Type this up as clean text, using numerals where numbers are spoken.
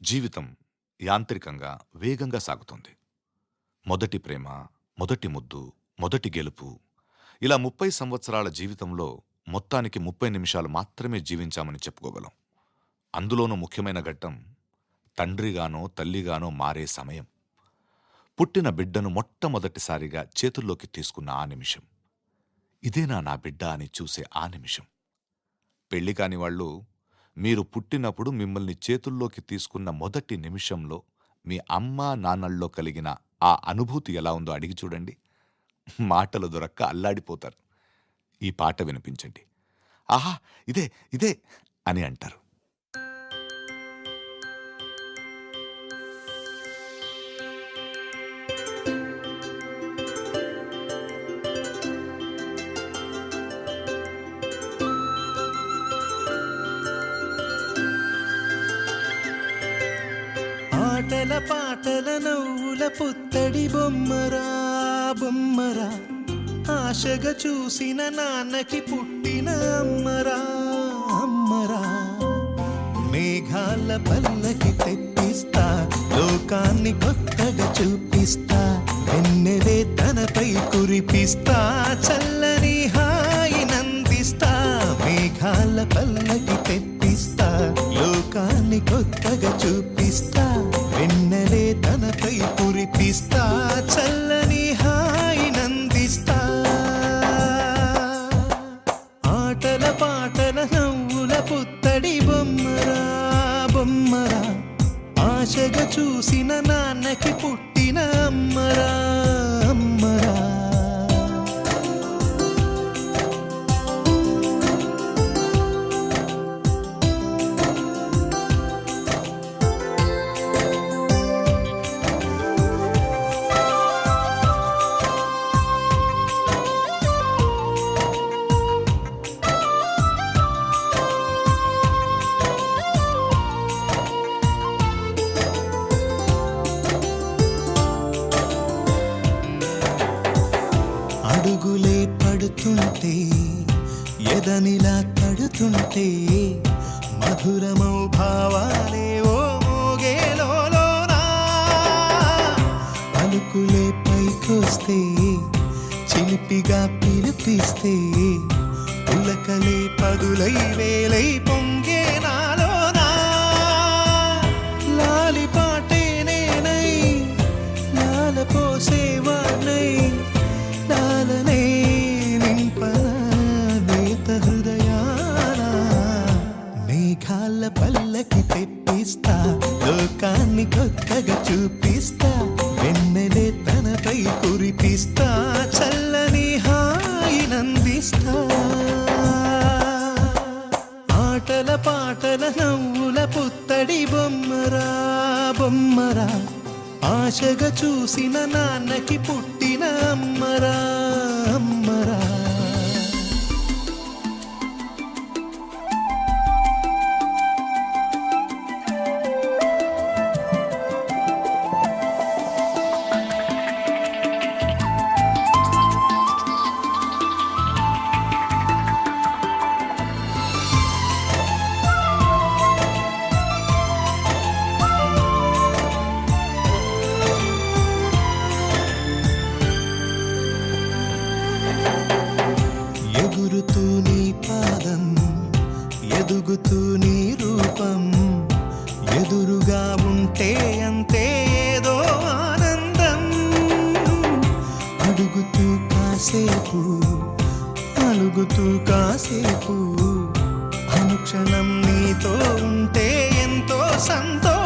జీవితం యాంత్రికంగా వేగంగా సాగుతుంది. మొదటి ప్రేమ, మొదటి ముద్దు, మొదటి గెలుపు, ఇలా 30 సంవత్సరాల జీవితంలో మొత్తానికి 30 నిమిషాలు మాత్రమే జీవించామని చెప్పుకోగలం. అందులోనూ ముఖ్యమైన ఘట్టం తండ్రిగానో తల్లిగానో మారే సమయం. పుట్టిన బిడ్డను మొట్టమొదటిసారిగా చేతుల్లోకి తీసుకున్న ఆ నిమిషం. ఇదేనా నా బిడ్డ అని చూసే ఆ నిమిషం. పెళ్లి కాని వాళ్ళు మీరు పుట్టినప్పుడు మిమ్మల్ని చేతుల్లోకి తీసుకున్న మొదటి నిమిషంలో మీ అమ్మా నాన్నల్లో కలిగిన ఆ అనుభూతి ఎలా ఉందో అడిగి చూడండి. మాటలు దొరక్క అల్లాడిపోతారు. ఈ పాట వినిపించండి. ఆహా, ఇదే ఇదే అని అంటారు. ఆటల పాటల నవ్వుల పుత్తడి బొమ్మరా బొమ్మరా, ఆశగా చూసిన నాన్నకి పుట్టిన అమ్మరా అమ్మరా. మేఘాల పల్లకి తెప్పిస్తా, లోకాన్ని కొత్తగా చూపిస్తా, వెన్నెలే తనపై కురిపిస్తా, చల్లని హాయి నందిస్తా. మేఘాల పల్లకి తెప్పిస్తా, లోకాన్ని కొత్తగా చూపిస్తా, వెన్నెలే తనపై కురిపిస్తా, చల్లని హాయి నందిస్తా. ఆటల పాటల నవ్వుల పుత్తడి బొమ్మరా బొమ్మరా, ఆశగా చూసిన నాన్నకి పుట్టిన అమ్మరా అమ్మరా. అడుగులే పడుతుంటే, ఎదనిలా తడుతుంటే, మధురమౌ భావాలే ఓ మోగేలోనా. పలుకులే పైకొస్తే, చిలిపిగా పిలిపిస్తే, పులకలే పదులై వేలై పొంగే నాలోనా. లాలి పాటే నేనై, లాల పోసేవాణ్ణై, లాలనే నింపన నేత హృదయాన. మేఘాల పల్లకి తెప్పిస్తా, లోకాన్ని కొత్తగా చూపిస్తా, వెన్నెలే తనపై కురిపిస్తా, చల్లని హాయి నందిస్తా. ఆటల పాటల నవ్వుల పుత్తడి బొమ్మరా బొమ్మరా, ఆశగా చూసిన నాన్నకి పుట్టిన అమ్మరా అమ్మరా. ఎగురుతూ నీ పాదం, ఎదుగుతూ నీ రూపం, ఎదురుగా ఉంటే అంతే ఏదో ఆనందం. అడుగుతూ కాసేపు, అలుగుతూ కాసేపు, అనుక్షణం నీతో ఉంటే ఎంతో సంతోషం.